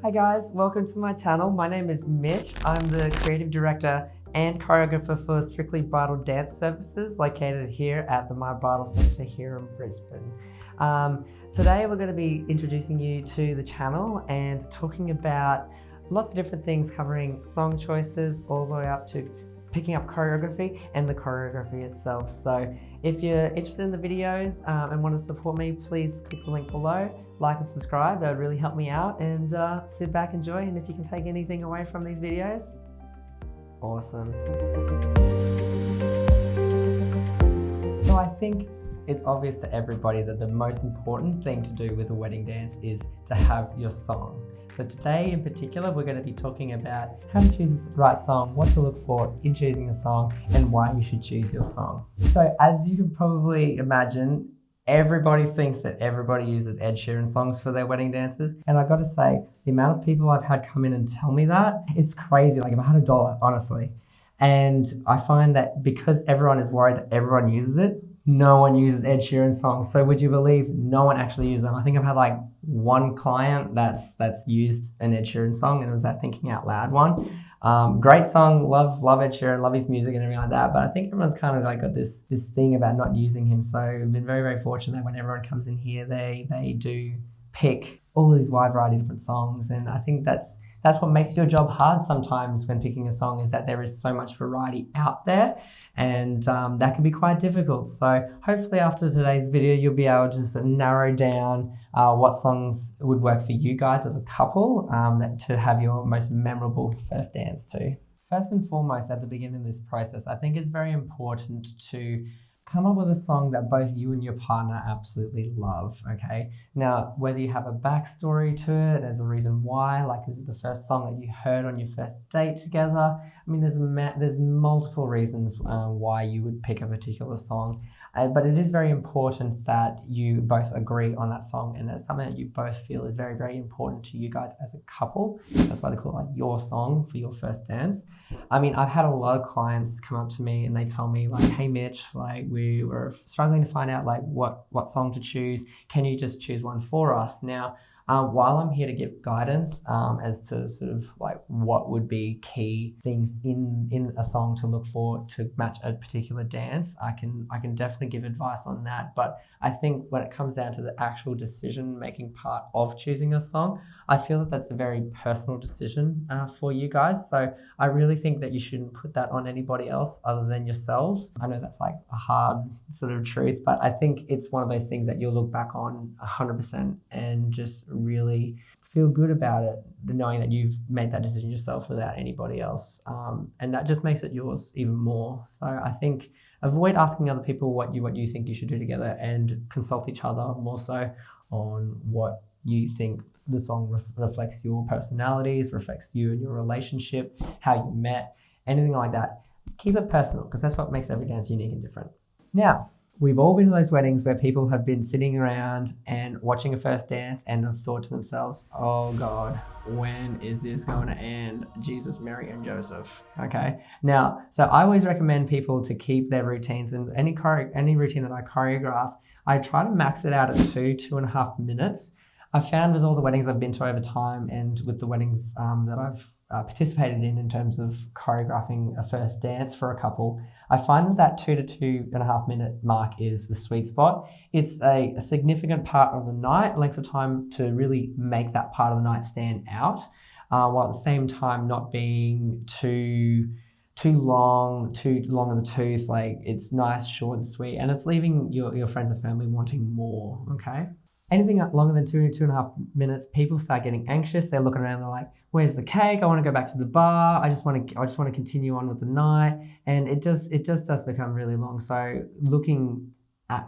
Hi guys, welcome to my channel. My name is Mitch. I'm the creative director and choreographer for Strictly Bridal Dance Services located here at the My Bridal Centre here in Brisbane. Today we're going to be introducing you to the channel and talking about lots of different things covering song choices all the way up to picking up choreography and the choreography itself. So if you're interested in the videos and want to support me, please click the link below, like and subscribe. That would really help me out, and sit back, enjoy, and if you can take anything away from these videos, awesome. So I think it's obvious to everybody that the most important thing to do with a wedding dance is to have your song. So today in particular, we're going to be talking about how to choose the right song, what to look for in choosing a song, and why you should choose your song. So as you can probably imagine, everybody thinks that everybody uses Ed Sheeran songs for their wedding dances. And I got to say, the amount of people I've had come in and tell me that, it's crazy. Like if I had $1, honestly. And I find that because everyone is worried that everyone uses it, no one uses Ed Sheeran songs. So would you believe no one actually uses them? I think I've had like one client that's used an Ed Sheeran song, and it was that Thinking Out Loud one. Great song, love Ed Sheeran, love his music and everything like that. But I think everyone's kind of like got this thing about not using him. So I've been very, very fortunate that when everyone comes in here, they do pick all these wide variety of different songs. And I think that's what makes your job hard sometimes when picking a song, is that there is so much variety out there. And that can be quite difficult. So hopefully after today's video, you'll be able to just narrow down what songs would work for you guys as a couple to have your most memorable first dance to. First and foremost, at the beginning of this process, I think it's very important to come up with a song that both you and your partner absolutely love, okay? Now, whether you have a backstory to it, there's a reason why, like is it the first song that you heard on your first date together? I mean, there's multiple reasons why you would pick a particular song, but it is very important that you both agree on that song, and that's something that you both feel is very, very important to you guys as a couple. That's why they call it like your song for your first dance. I mean, I've had a lot of clients come up to me and they tell me like, hey Mitch, like we were struggling to find out like what song to choose. Can you just choose one for us? Now, while I'm here to give guidance as to sort of like what would be key things in a song to look for to match a particular dance, I can definitely give advice on that. But I think when it comes down to the actual decision-making part of choosing a song, I feel that that's a very personal decision for you guys. So I really think that you shouldn't put that on anybody else other than yourselves. I know that's like a hard sort of truth, but I think it's one of those things that you'll look back on 100% and just really feel good about it, knowing that you've made that decision yourself without anybody else. And that just makes it yours even more. So I think avoid asking other people what you think you should do together, and consult each other more so on what you think the song reflects your personalities, reflects you and your relationship, how you met, anything like that. Keep it personal, because that's what makes every dance unique and different. Now, we've all been to those weddings where people have been sitting around and watching a first dance and have thought to themselves, oh God, when is this going to end? Jesus, Mary, and Joseph. Okay. Now, so I always recommend people to keep their routines, and any routine that I choreograph, I try to max it out at 2.5 minutes. I've found with all the weddings I've been to over time, and with the weddings that I've participated in terms of choreographing a first dance for a couple, I find that 2 to 2.5 minute mark is the sweet spot. It's a significant part of the night, length of time to really make that part of the night stand out, while at the same time not being too long in the tooth. Like it's nice, short and sweet, and it's leaving your friends and family wanting more, okay? Anything longer than 2.5 minutes, people start getting anxious. They're looking around, they're like, where's the cake? I want to go back to the bar. I just want to continue on with the night. And it just does become really long. So looking at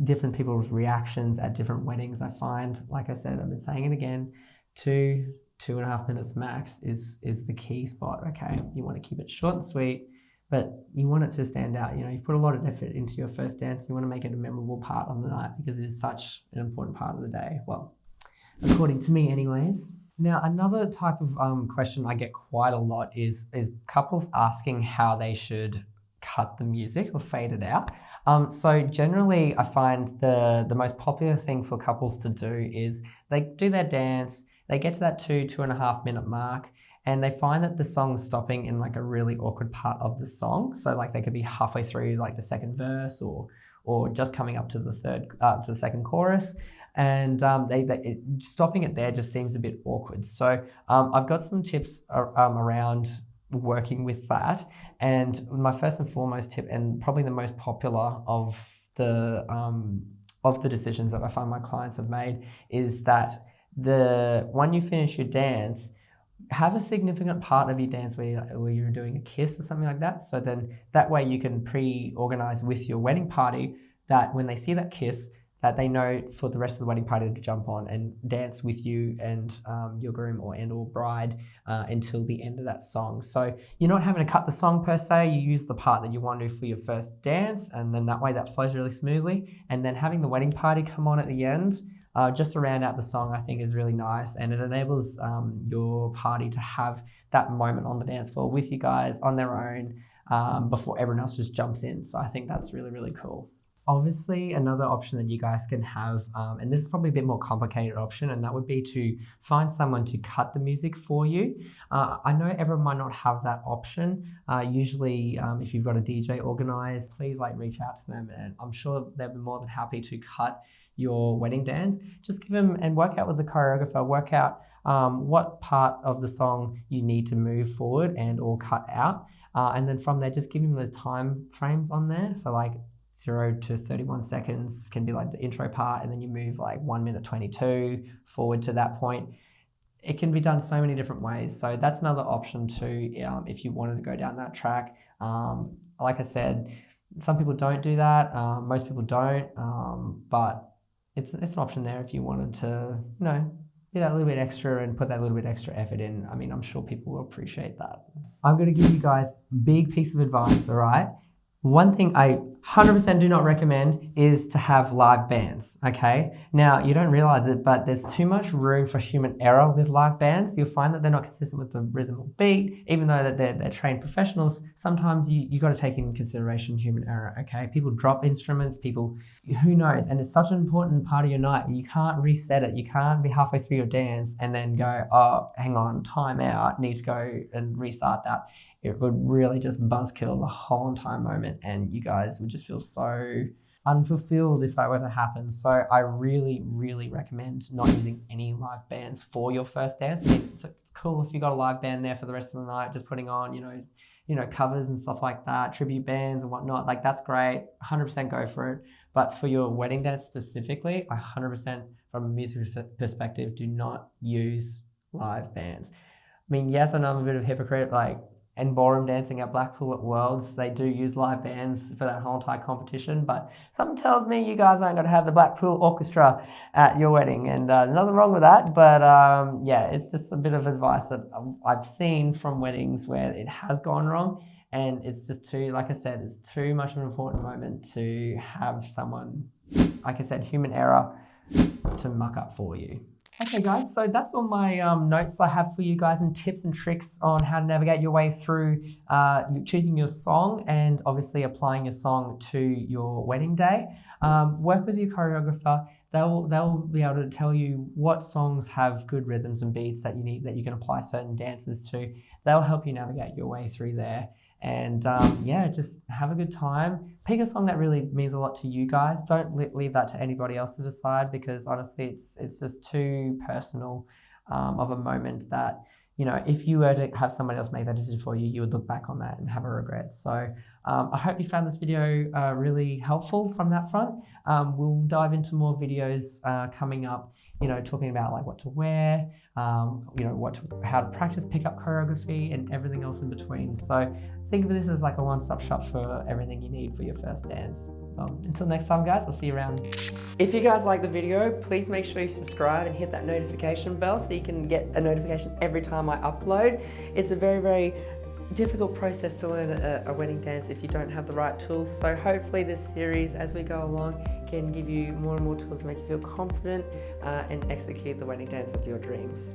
different people's reactions at different weddings, I find, like I said, I've been saying it again, 2.5 minutes max is the key spot, okay? You want to keep it short and sweet, but you want it to stand out. You know, you put a lot of effort into your first dance. You want to make it a memorable part of the night, because it is such an important part of the day. Well, according to me anyways. Now, another type of question I get quite a lot is couples asking how they should cut the music or fade it out. So generally, I find the most popular thing for couples to do is they do their dance, they get to that 2.5 minute mark, and they find that the song's stopping in like a really awkward part of the song. So like they could be halfway through like the second verse, or just coming up to the second chorus, and stopping it there just seems a bit awkward. So I've got some tips around working with that. And my first and foremost tip, and probably the most popular of the decisions that I find my clients have made, is that when you finish your dance, have a significant part of your dance where you're doing a kiss or something like that. So then that way you can pre-organize with your wedding party that when they see that kiss, that they know for the rest of the wedding party to jump on and dance with you and your groom or bride until the end of that song. So you're not having to cut the song per se, you use the part that you want to do for your first dance, and then that way that flows really smoothly. And then having the wedding party come on at the end, just to round out the song, I think is really nice, and it enables your party to have that moment on the dance floor with you guys on their own before everyone else just jumps in. So I think that's really, really cool. Obviously, another option that you guys can have, and this is probably a bit more complicated option, and that would be to find someone to cut the music for you. I know everyone might not have that option. Usually, if you've got a DJ organized, please reach out to them, and I'm sure they'll be more than happy to cut your wedding dance. Just give them and work out with the choreographer, work out what part of the song you need to move forward and or cut out. And then from there, just give them those time frames on there. So 0 to 31 seconds can be the intro part, and then you move 1 minute 22 forward to that point. It can be done so many different ways. So that's another option too, if you wanted to go down that track. Like I said, some people don't do that. Most people don't, but it's an option there if you wanted to, do that a little bit extra and put that little bit extra effort in. I mean, I'm sure people will appreciate that. I'm going to give you guys a big piece of advice, all right? One thing I 100% do not recommend is to have live bands, okay? Now, you don't realize it, but there's too much room for human error with live bands. You'll find that they're not consistent with the rhythm or beat, even though that they're trained professionals. Sometimes you got to take into consideration human error, okay? People drop instruments, who knows? And it's such an important part of your night. You can't reset it. You can't be halfway through your dance and then go, oh, hang on, time out, need to go and restart that. It would really just buzzkill the whole entire moment, and you guys would just feel so unfulfilled if that were to happen. So I really, really recommend not using any live bands for your first dance. I mean, it's cool if you got a live band there for the rest of the night, just putting on, covers and stuff like that, tribute bands and whatnot. That's great. 100% go for it. But for your wedding dance specifically, 100% from a music perspective, do not use live bands. I mean, yes, I know I'm a bit of a hypocrite, and ballroom dancing at Blackpool at Worlds, they do use live bands for that whole entire competition, but something tells me you guys aren't going to have the Blackpool Orchestra at your wedding, and nothing wrong with that, but yeah, it's just a bit of advice that I've seen from weddings where it has gone wrong, and it's just like I said, it's too much of an important moment to have someone, like I said, human error, to muck up for you. Okay guys, so that's all my notes I have for you guys and tips and tricks on how to navigate your way through choosing your song and obviously applying your song to your wedding day. Work with your choreographer. They'll be able to tell you what songs have good rhythms and beats that you can apply certain dances to. They'll help you navigate your way through there. And yeah, just have a good time. Pick a song that really means a lot to you guys. Don't leave that to anybody else to decide, because honestly, it's just too personal of a moment that, if you were to have somebody else make that decision for you, you would look back on that and have a regret. So I hope you found this video really helpful from that front. We'll dive into more videos coming up, talking about what to wear, how to practice pickup choreography and everything else in between. So think of this as a one-stop shop for everything you need for your first dance. Until next time guys, I'll see you around. If you guys like the video, please make sure you subscribe and hit that notification bell so you can get a notification every time I upload. It's a very, very difficult process to learn a wedding dance if you don't have the right tools. So hopefully this series, as we go along, can give you more and more tools to make you feel confident and execute the wedding dance of your dreams.